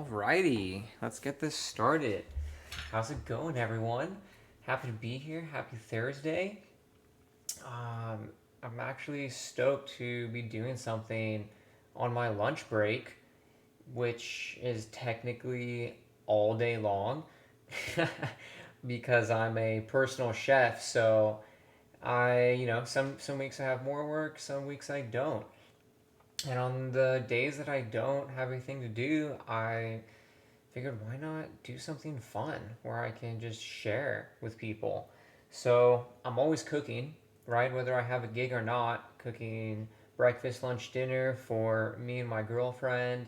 Alrighty, let's get this started. How's it going, everyone? Happy to be here. Happy Thursday. I'm actually stoked to be doing something on my lunch break, which is technically all day long because I'm a personal chef. So some weeks I have more work, some weeks I don't. And on the days that I don't have anything to do, I figured why not do something fun where I can just share with people. So I'm always cooking, right? Whether I have a gig or not, cooking breakfast, lunch, dinner for me and my girlfriend.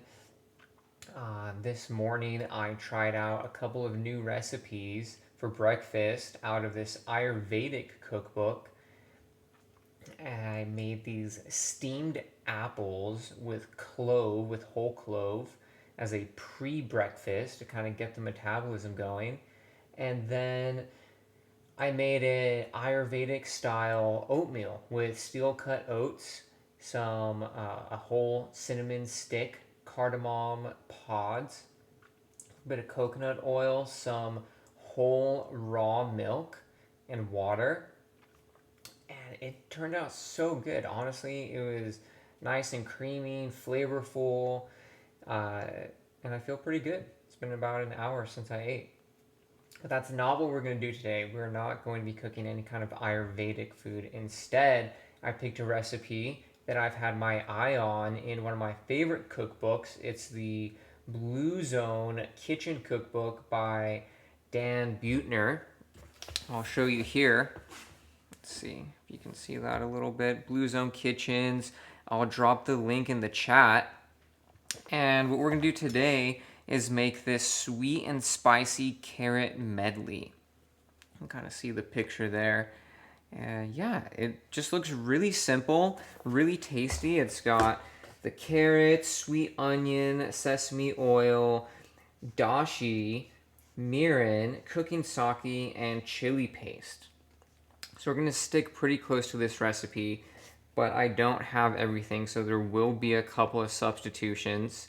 This morning I tried out a couple of new recipes for breakfast out of this Ayurvedic cookbook. I made these steamed apples with whole clove as a pre-breakfast to kind of get the metabolism going. And then I made an Ayurvedic style oatmeal with steel cut oats, a whole cinnamon stick, cardamom pods, a bit of coconut oil, some whole raw milk, and water, and it turned out so good. Honestly, it was nice and creamy, flavorful, uh, and I feel pretty good. It's been about an hour since I ate. But that's not what we're going to do today. We're not going to be cooking any kind of Ayurvedic food. Instead, I picked a recipe that I've had my eye on in one of my favorite cookbooks. It's the Blue Zone Kitchen Cookbook by Dan Buettner. I'll show you here. Let's see if you can see that a little bit. Blue Zone Kitchens. I'll drop the link in the chat. And what we're going to do today is make this sweet and spicy carrot medley. You can kind of see the picture there. Yeah, it just looks really simple, really tasty. It's got the carrots, sweet onion, sesame oil, dashi, mirin, cooking sake, and chili paste. So we're going to stick pretty close to this recipe, but I don't have everything, so there will be a couple of substitutions.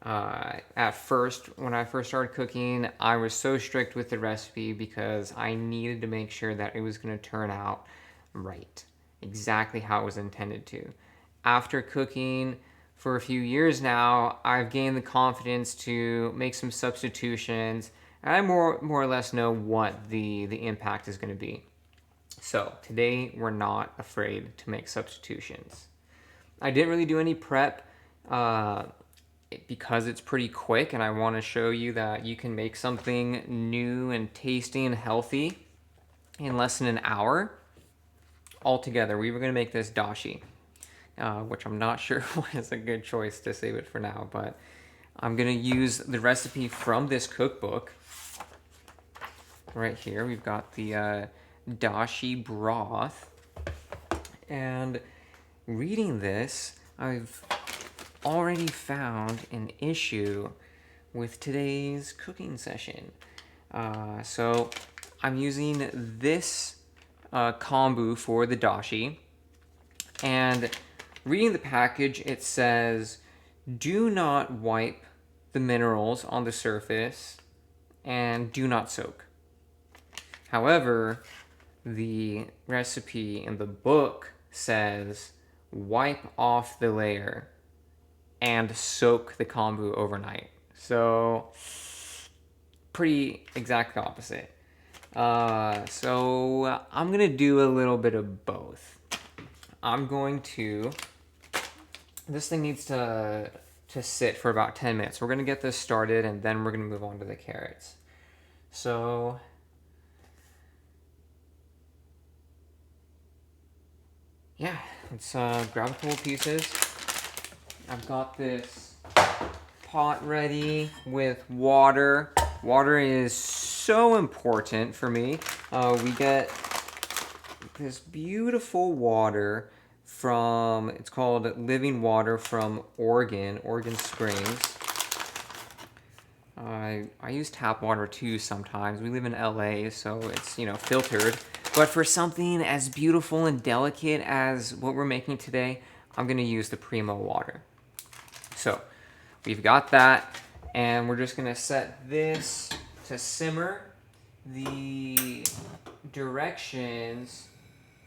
At first, when I first started cooking, I was so strict with the recipe because I needed to make sure that it was going to turn out right, exactly how it was intended to. After cooking for a few years now, I've gained the confidence to make some substitutions, and I more or less know what the impact is going to be. So today we're not afraid to make substitutions. I didn't really do any prep because it's pretty quick, and I want to show you that you can make something new and tasty and healthy in less than an hour. Altogether, we were going to make this dashi, which I'm not sure was a good choice to save it for now, but I'm going to use the recipe from this cookbook. Right here, we've got the dashi broth, and reading this, I've already found an issue with today's cooking session. So I'm using this kombu for the dashi, and reading the package, it says do not wipe the minerals on the surface and do not soak. However, the recipe in the book says wipe off the layer and soak the kombu overnight. So, pretty exact opposite. So I'm going to do a little bit of both. This thing needs to sit for about 10 minutes. We're going to get this started, and then we're going to move on to the carrots. So yeah, let's grab a couple pieces. I've got this pot ready with water. Water is so important for me. We get this beautiful water it's called Living Water from Oregon Springs. I use tap water too sometimes. We live in LA, so it's, filtered. But for something as beautiful and delicate as what we're making today, I'm going to use the Primo water. So we've got that, And we're just gonna set this to simmer. The directions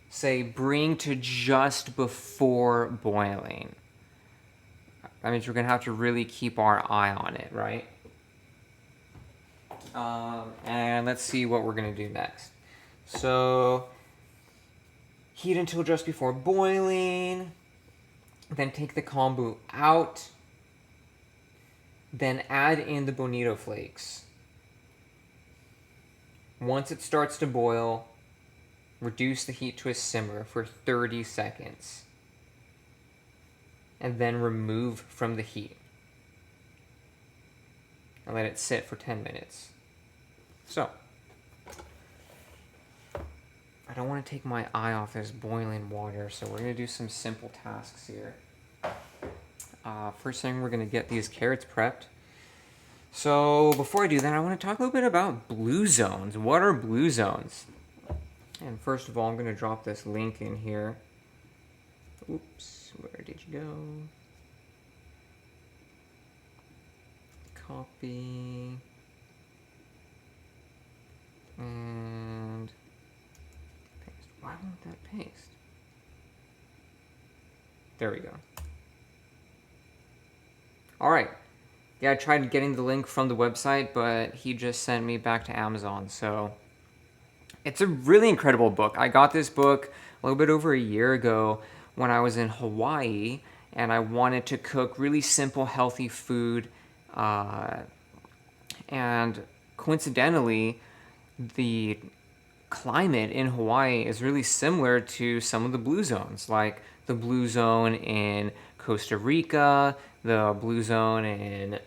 say bring to just before boiling. That means we're gonna have to really keep our eye on it, right? And let's see what we're gonna do next. So heat until just before boiling, then take the kombu out, then add in the bonito flakes. Once it starts to boil, reduce the heat to a simmer for 30 seconds. And then remove from the heat. And let it sit for 10 minutes. So, I don't want to take my eye off this boiling water, so we're going to do some simple tasks here. First thing, we're going to get these carrots prepped. So before I do that, I want to talk a little bit about blue zones. What are blue zones? And first of all, I'm going to drop this link in here. Oops, where did you go? Copy. And paste. Why won't that paste? There we go. All right. Yeah, I tried getting the link from the website, but he just sent me back to Amazon. So it's a really incredible book. I got this book a little bit over a year ago when I was in Hawaii, and I wanted to cook really simple, healthy food. And coincidentally, the climate in Hawaii is really similar to some of the blue zones, like the blue zone in Costa Rica, the blue zone in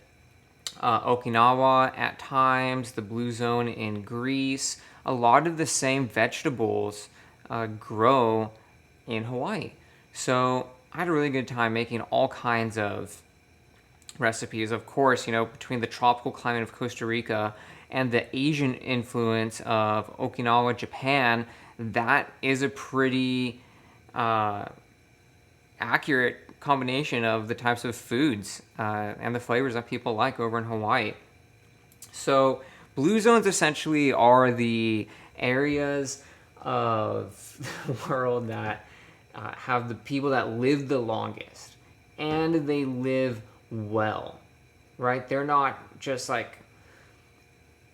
Okinawa at times, the blue zone in Greece. A lot of the same vegetables grow in Hawaii. So I had a really good time making all kinds of recipes. Of course, between the tropical climate of Costa Rica and the Asian influence of Okinawa, Japan, that is a pretty accurate combination of the types of foods and the flavors that people like over in Hawaii. So blue zones essentially are the areas of the world that have the people that live the longest, and they live well, right? They're not just like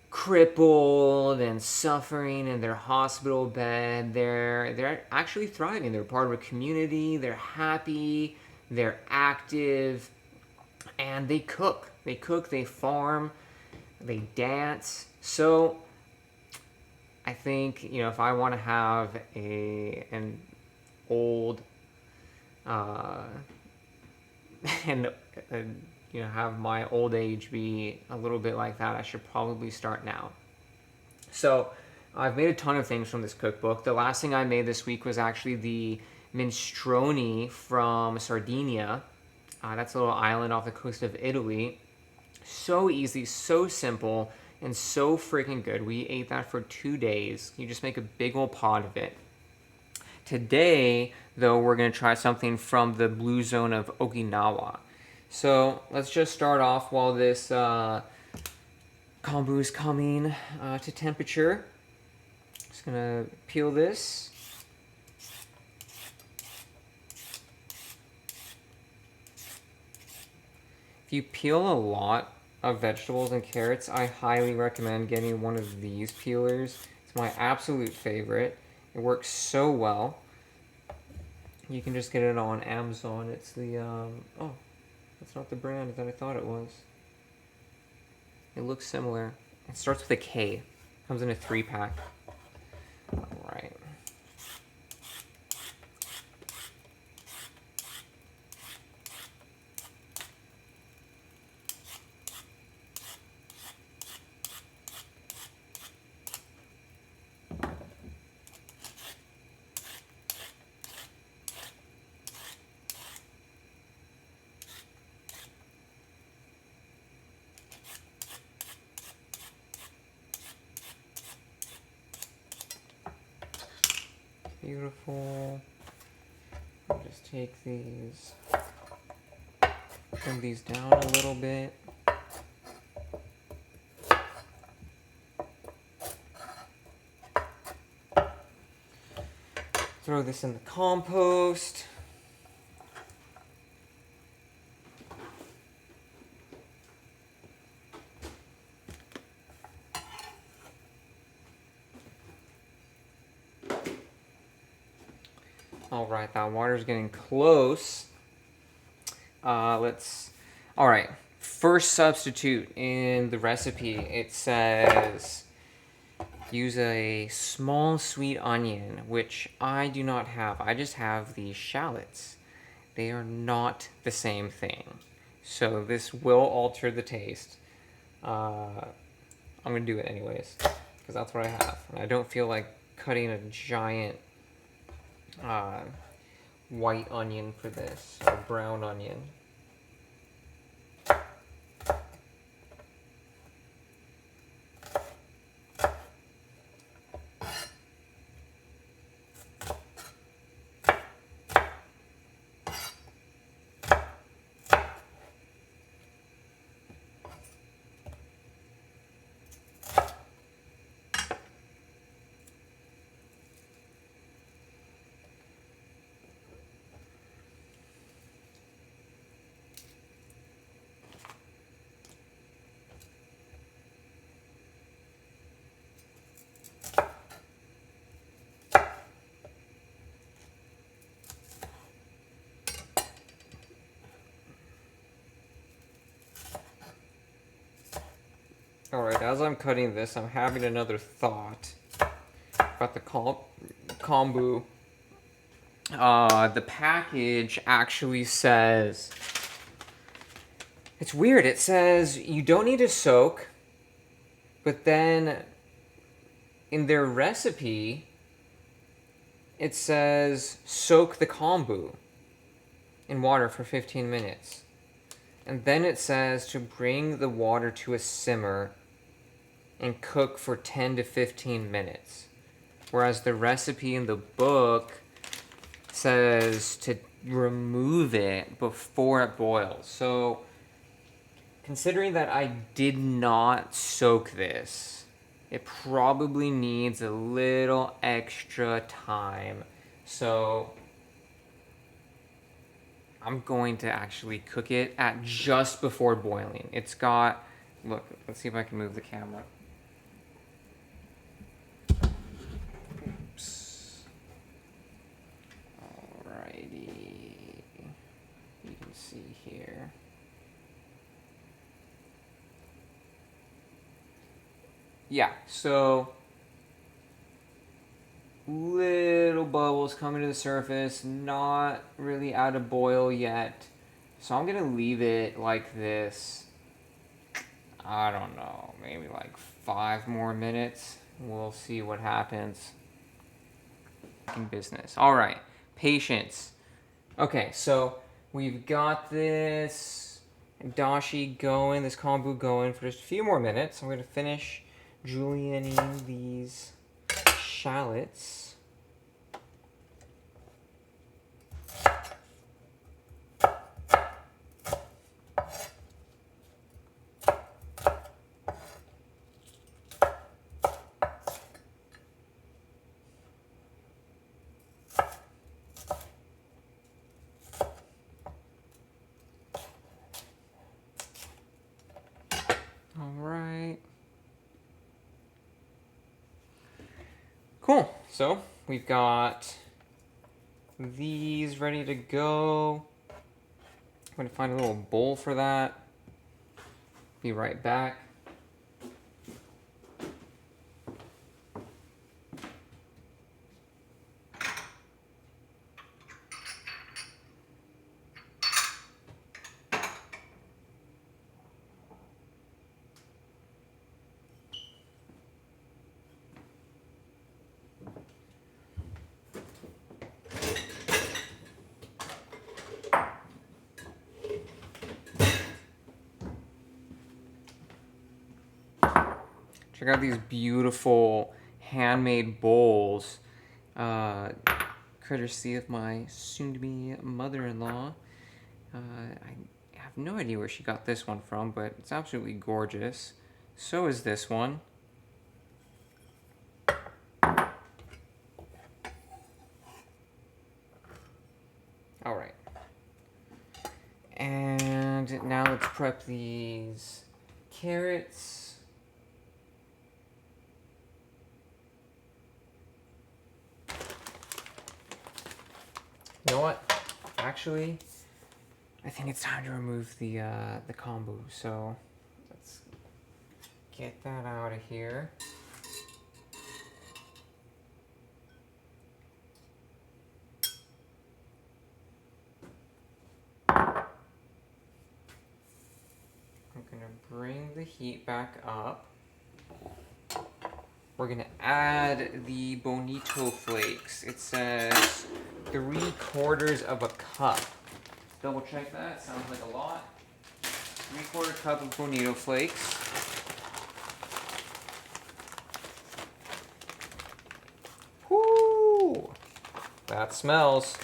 crippled and suffering in their hospital bed. They're actually thriving. They're part of a community. They're happy. They're active, and they cook. They cook. They farm. They dance. So I think if I want to have an old and have my old age be a little bit like that, I should probably start now. So I've made a ton of things from this cookbook. The last thing I made this week was actually the minestrone from Sardinia. That's a little island off the coast of Italy. So easy, so simple, and so freaking good. We ate that for 2 days. You just make a big old pot of it. Today, though, we're going to try something from the blue zone of Okinawa. So let's just start off while this kombu is coming to temperature. Just going to peel this. If you peel a lot of vegetables and carrots, I highly recommend getting one of these peelers. It's my absolute favorite. It works so well. You can just get it on Amazon. It's the, oh, that's not the brand that I thought it was. It looks similar. It starts with a K. Comes in a 3-pack. All right. Beautiful. I'll just take these, trim these down a little bit. Throw this in the compost. All right, that water's getting close. All right, first substitute in the recipe, it says use a small sweet onion, which I do not have. I just have the shallots. They are not the same thing. So this will alter the taste. I'm gonna do it anyways, because that's what I have. And I don't feel like cutting a giant white onion for this, or brown onion. Alright, as I'm cutting this, I'm having another thought about the kombu. The package actually says, it's weird, it says you don't need to soak, but then in their recipe, it says soak the kombu in water for 15 minutes. And then it says to bring the water to a simmer and cook for 10 to 15 minutes. Whereas the recipe in the book says to remove it before it boils. So, considering that I did not soak this, it probably needs a little extra time. So, I'm going to actually cook it at just before boiling. It's got, look, let's see if I can move the camera. Oops. Alrighty. You can see here. Yeah, so little bubbles coming to the surface, not really out of boil yet. So I'm gonna leave it like this. I don't know, maybe like 5 more minutes. We'll see what happens. In business. All right, patience. Okay, so we've got this dashi going, this kombu going for just a few more minutes. I'm gonna finish julienning these shallots. All right. Cool. So we've got these ready to go. I'm going to find a little bowl for that. Be right back. Check out these beautiful handmade bowls, courtesy of my soon-to-be mother-in-law. I have no idea where she got this one from, but it's absolutely gorgeous. So is this one. prep these carrots. You know what? Actually, I think it's time to remove the kombu. So let's get that out of here. I'm gonna bring the heat back up. We're gonna add the bonito flakes. It says 3/4 of a cup. Double check that, sounds like a lot. 3/4 cup of bonito flakes. Whoo! That smells.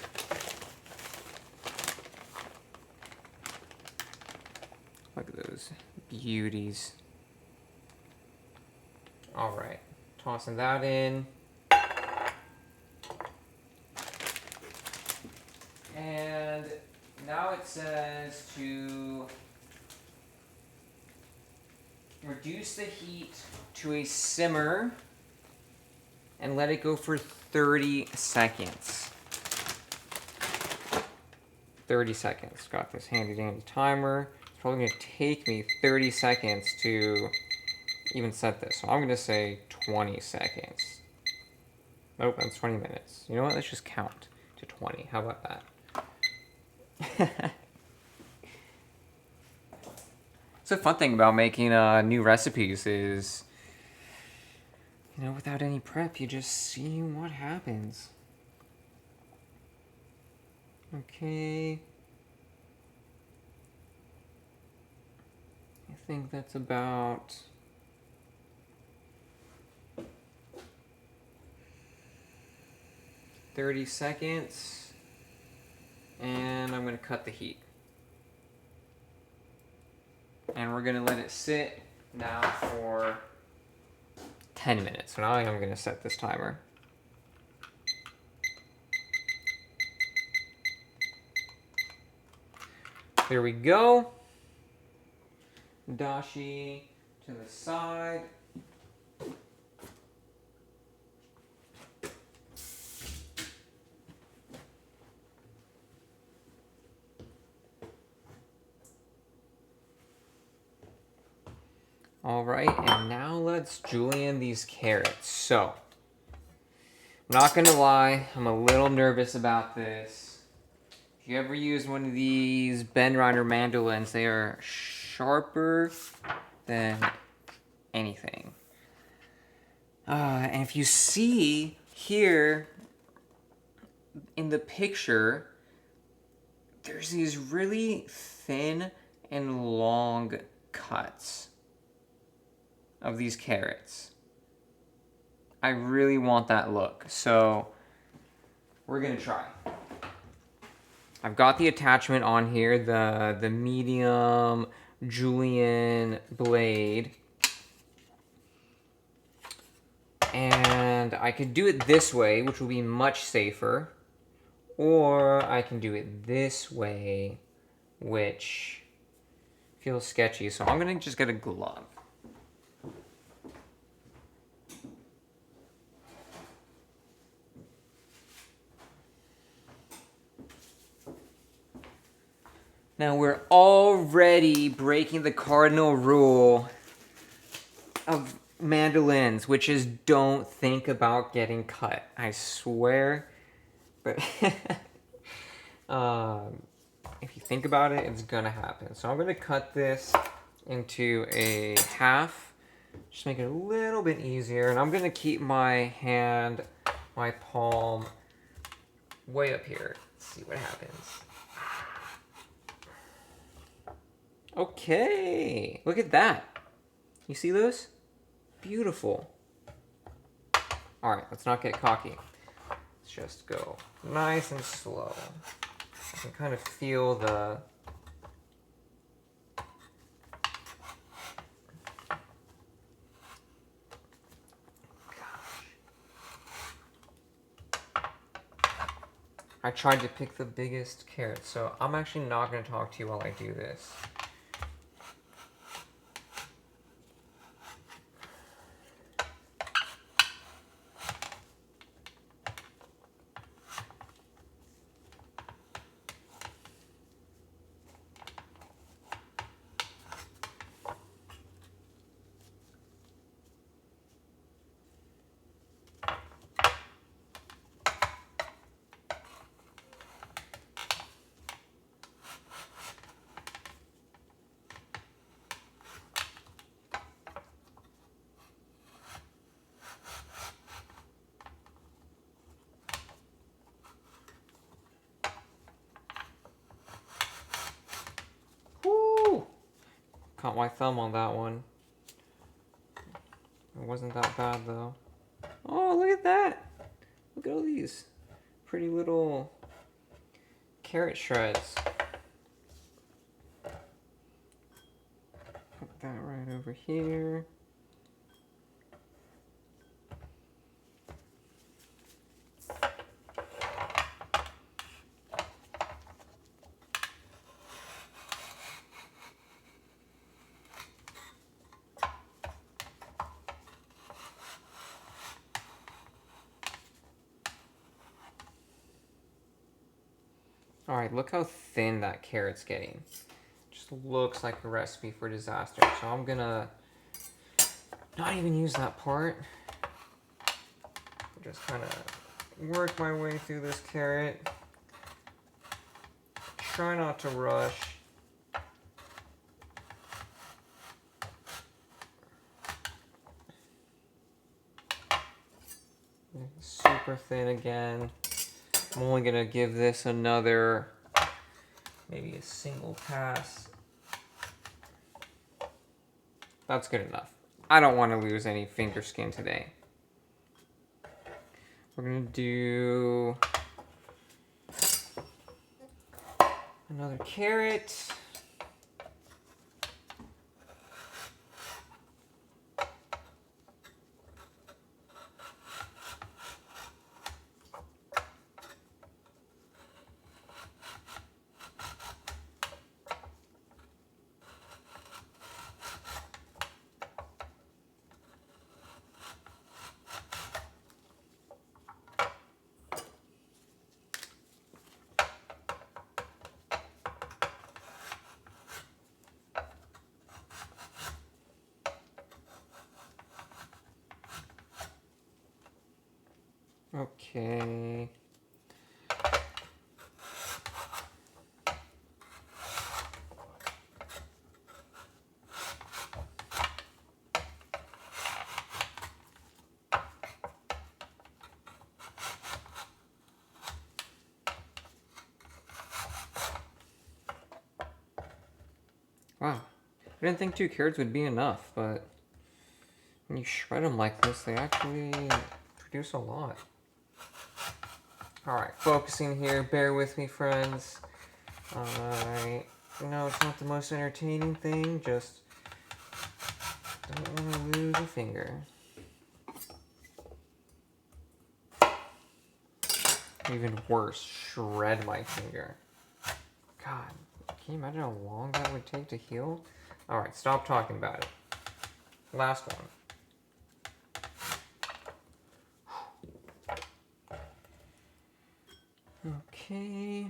Look at those beauties. All right, tossing that in. And now it says to reduce the heat to a simmer and let it go for 30 seconds. 30 seconds. Got this handy dandy timer. It's probably gonna take me 30 seconds to even set this. So I'm gonna say 20 seconds. Nope, that's 20 minutes. You know what? Let's just count to 20. How about that? So the fun thing about making new recipes is, you know, without any prep, you just see what happens. Okay. I think that's about 30 seconds. And I'm going to cut the heat. And we're going to let it sit now for 10 minutes. So now I'm going to set this timer. There we go. Dashi to the side. All right, and now let's julienne these carrots. So, I'm not gonna lie, I'm a little nervous about this. If you ever use one of these Ben Reiner mandolins, they are sharper than anything. And if you see here in the picture, there's these really thin and long cuts of these carrots. I really want that look, so we're gonna try. I've got the attachment on here, the medium julienne blade. And I could do it this way, which will be much safer, or I can do it this way, which feels sketchy. So I'm gonna just get a glove. Now we're already breaking the cardinal rule of mandolins, which is don't think about getting cut. I swear. But if you think about it, it's gonna happen. So I'm gonna cut this into a half, just make it a little bit easier. And I'm gonna keep my hand, my palm, way up here. Let's see what happens. Okay, look at that. You see those? Beautiful. All right, let's not get cocky. Let's just go nice and slow. I can kind of feel the... I tried to pick the biggest carrot, so I'm actually not going to talk to you while I do this. Caught my thumb on that one. It wasn't that bad though. Oh, look at that! Look at all these pretty little carrot shreds. Put that right over here. Alright, look how thin that carrot's getting. Just looks like a recipe for disaster. So I'm gonna not even use that part. Just kind of work my way through this carrot. Try not to rush. Super thin again. I'm only gonna give this another, maybe a single pass. That's good enough. I don't want to lose any finger skin today. We're gonna do another carrot. Okay. Wow. I didn't think 2 carrots would be enough, but when you shred them like this, they actually produce a lot. Alright, focusing here. Bear with me, friends. I know it's not the most entertaining thing, just don't want to lose a finger. Even worse, shred my finger. God, can you imagine how long that would take to heal? Alright, stop talking about it. Last one. Okay.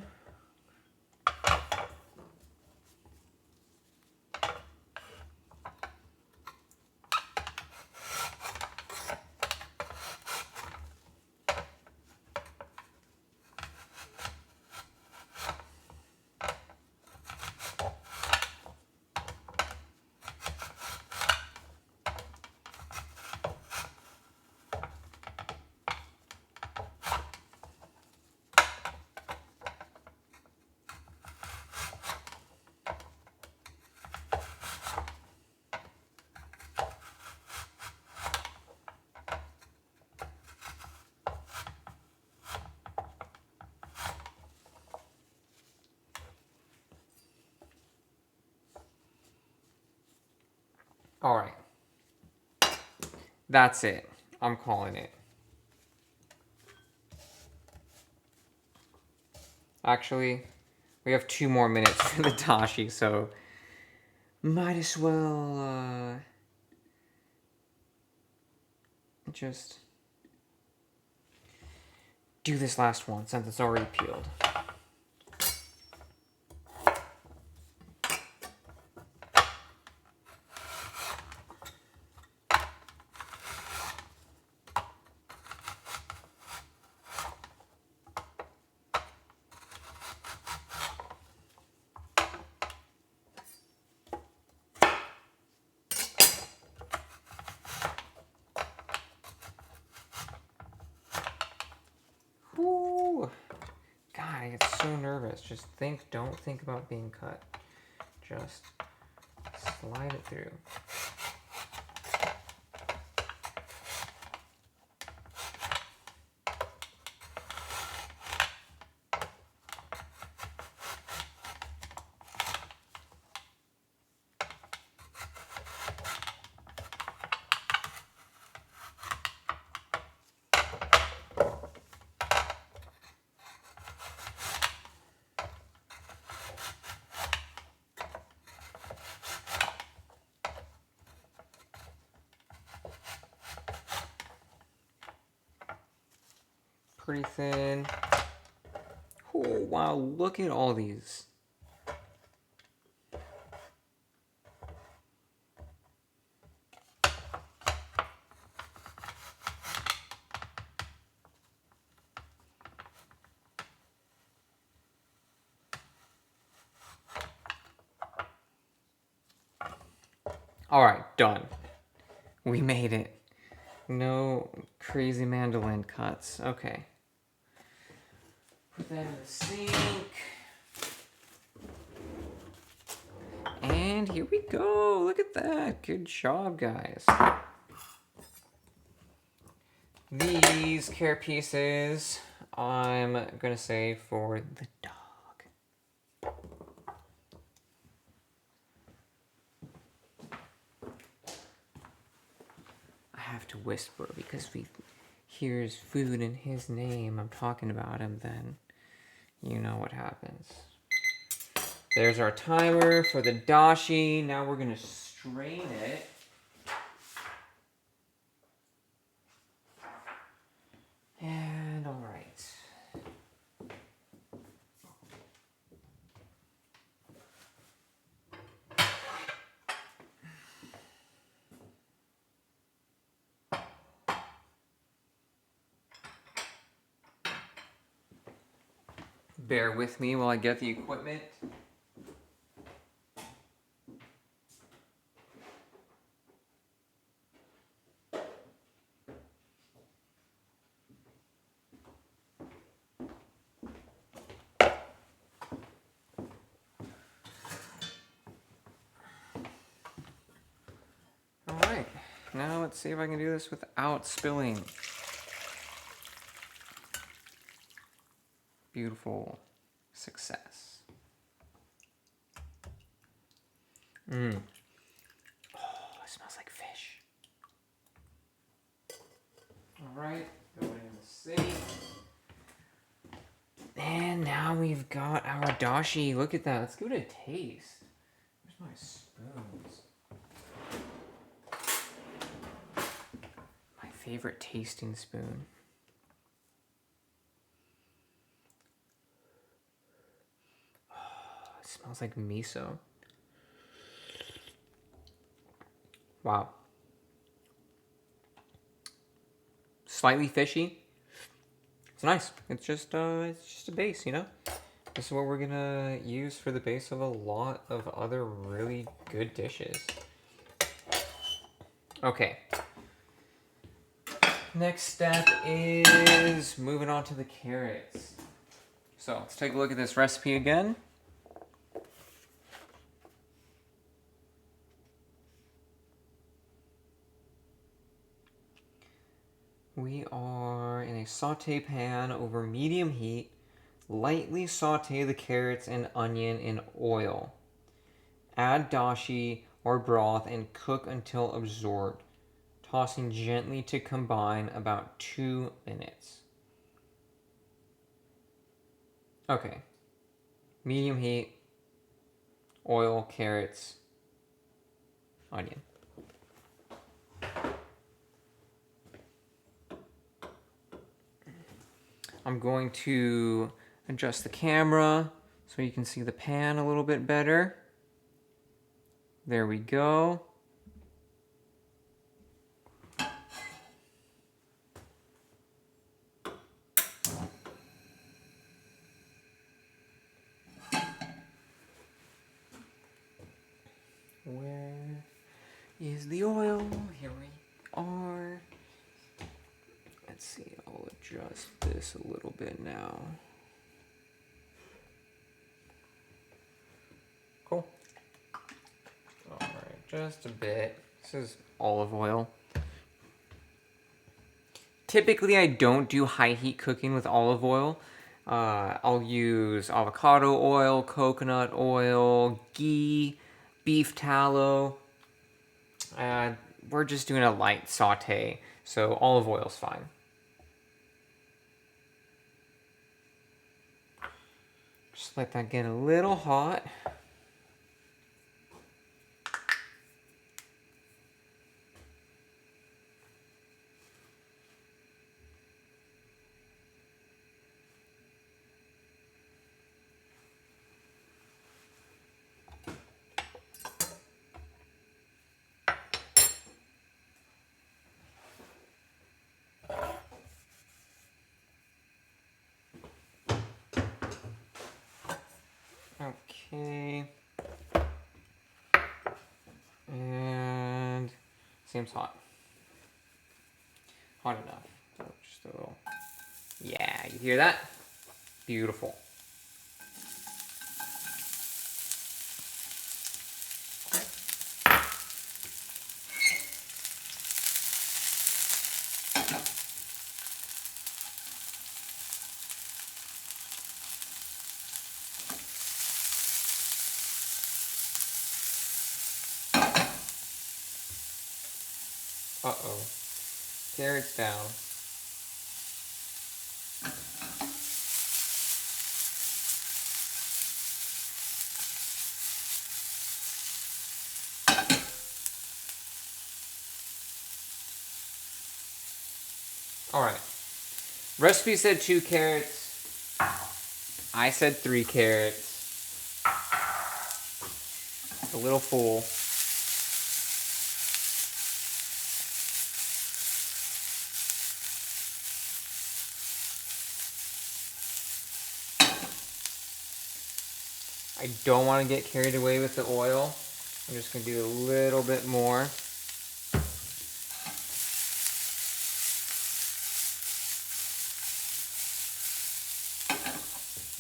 Alright. That's it. I'm calling it. Actually, we have 2 more minutes for the dashi, so might as well just do this last one since it's already peeled. Woo! God, I get so nervous. Just don't think about being cut. Just slide it through. Pretty thin. Oh, wow, look at all these. All right, done. We made it. No crazy mandolin cuts. Okay. Put that in the sink. And here we go. Look at that. Good job, guys. These carrot pieces, I'm going to save for the dog. I have to whisper because if he hears food in his name, I'm talking about him, then you know what happens. There's our timer for the dashi. Now we're going to strain it. And all right. Bear with me while I get the equipment. All right, now let's see if I can do this without spilling. Beautiful success. Oh, it smells like fish. All right, go in the sink. And now we've got our dashi. Look at that. Let's give it a taste. Where's my spoons? My favorite tasting spoon. Oh, it smells like miso. Wow. Slightly fishy. It's nice. It's just a base, you know? This is what we're gonna use for the base of a lot of other really good dishes. Okay. Next step is moving on to the carrots. So let's take a look at this recipe again. We are in a saute pan over medium heat. Lightly saute the carrots and onion in oil. Add dashi or broth and cook until absorbed, tossing gently to combine about 2 minutes. Okay. Medium heat, oil, carrots, onion. I'm going to adjust the camera so you can see the pan a little bit better. There we go. Where is the oil? Here we are. Let's see, I'll adjust this a little bit now. Cool. All right. Just a bit. This is olive oil. Typically, I don't do high heat cooking with olive oil. I'll use avocado oil, coconut oil, ghee, beef tallow. We're just doing a light saute, so olive oil's fine. Just let that get a little hot. Okay. And seems hot. Hot enough. So just a little. Yeah, you hear that? Beautiful. Uh-oh. Carrots down. Alright. Recipe said 2 carrots. I said 3 carrots. A little full. I don't want to get carried away with the oil. I'm just going to do a little bit more.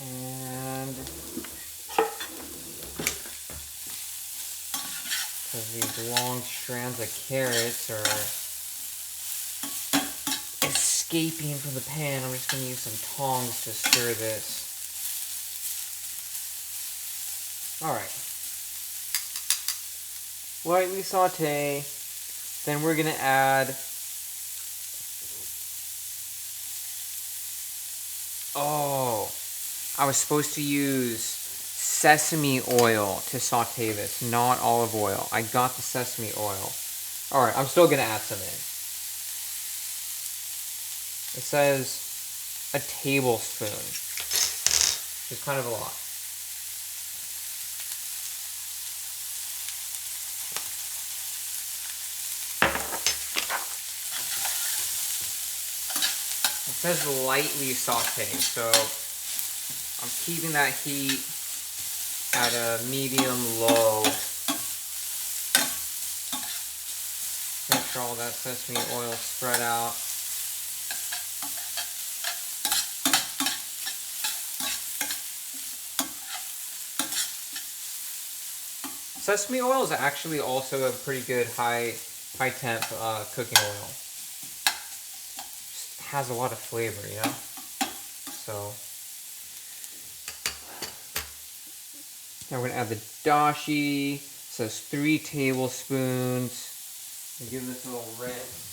And because these long strands of carrots are escaping from the pan, I'm just going to use some tongs to stir this. Alright. Lightly saute. Then we're going to add... Oh, I was supposed to use sesame oil to saute this, not olive oil. I got the sesame oil. Alright, I'm still going to add some in. It says a tablespoon, which is kind of a lot. It says lightly saute, so I'm keeping that heat at a medium-low. Make sure all that sesame oil spread out. Sesame oil is actually also a pretty good high temp cooking oil. Just has a lot of flavor, you know? So now we're gonna add the dashi. It says 3 tablespoons. Give this a little rinse.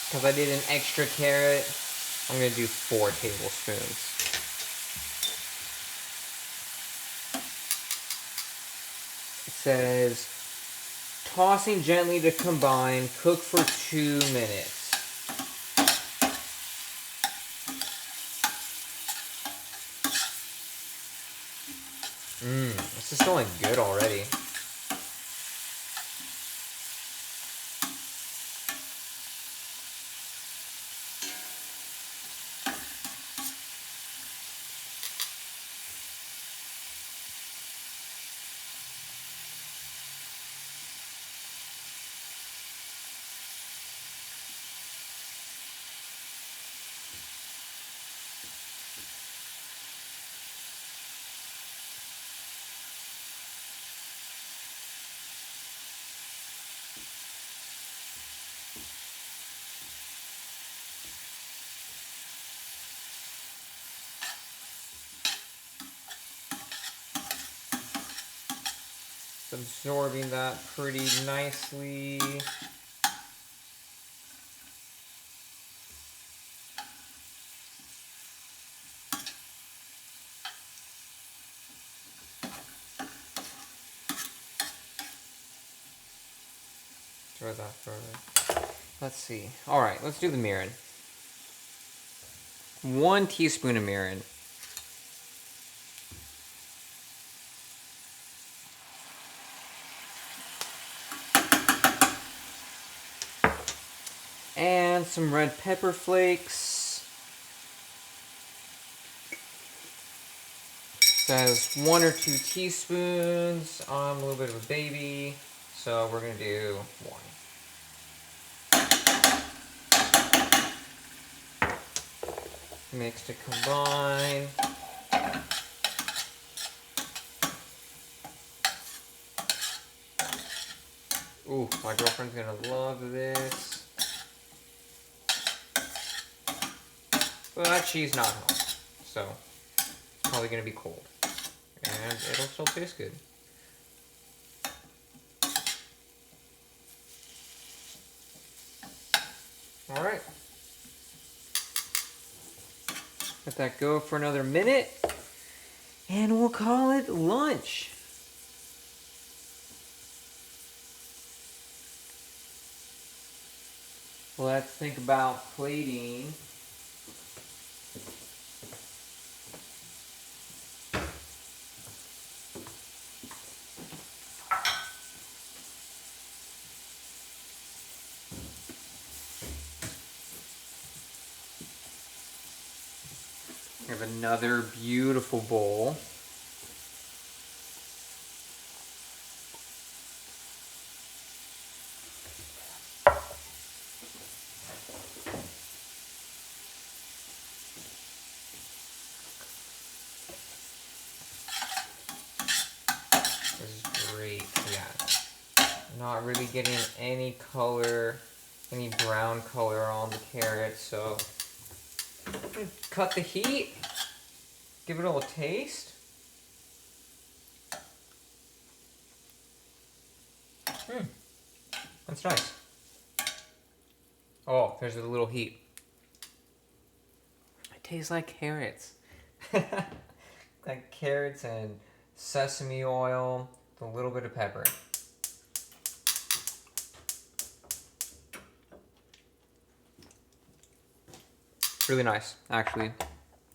Because I did an extra carrot, I'm going to do 4 tablespoons. It says, tossing gently to combine, cook for 2 minutes. This is smelling good already. absorbing that pretty nicely. Throw that further. Let's see. All right, let's do the mirin. 1 teaspoon of mirin. And some red pepper flakes. Says 1 or 2 teaspoons. I'm a little bit of a baby, so we're gonna do 1. Mix to combine. Ooh, my girlfriend's gonna love this. But she's not home, so it's probably gonna be cold. And it'll still taste good. Alright. Let that go for another minute. And we'll call it lunch. Let's think about plating. We have another beautiful bowl. This is great, yeah. Not really getting any color, any brown color on the carrots, so cut the heat, give it a little taste. That's nice. Oh, there's a little heat. It tastes like carrots. Like carrots and sesame oil with a little bit of pepper. Really nice, actually.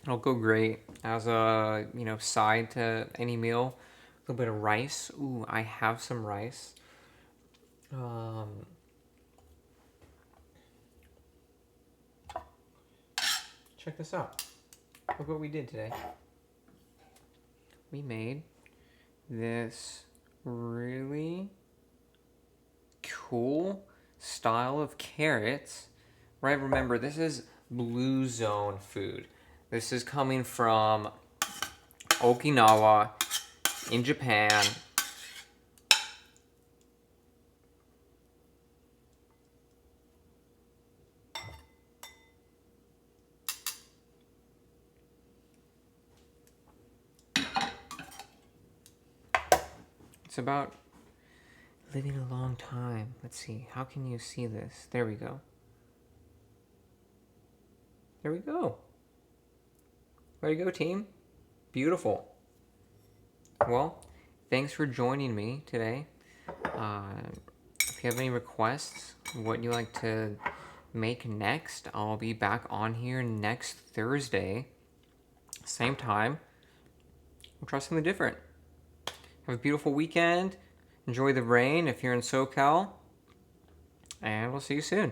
It'll go great as a, side to any meal. A little bit of rice. Ooh, I have some rice. Check this out. Look what we did today. We made this really cool style of carrots. Right, remember, this is blue zone food. This is coming from Okinawa in Japan. It's about living a long time. Let's see, how can you see this? There we go. There we go. Way to go, team. Beautiful. Well, thanks for joining me today. If you have any requests, what you like to make next, I'll be back on here next Thursday. Same time. We'll try something different. Have a beautiful weekend. Enjoy the rain if you're in SoCal. And we'll see you soon.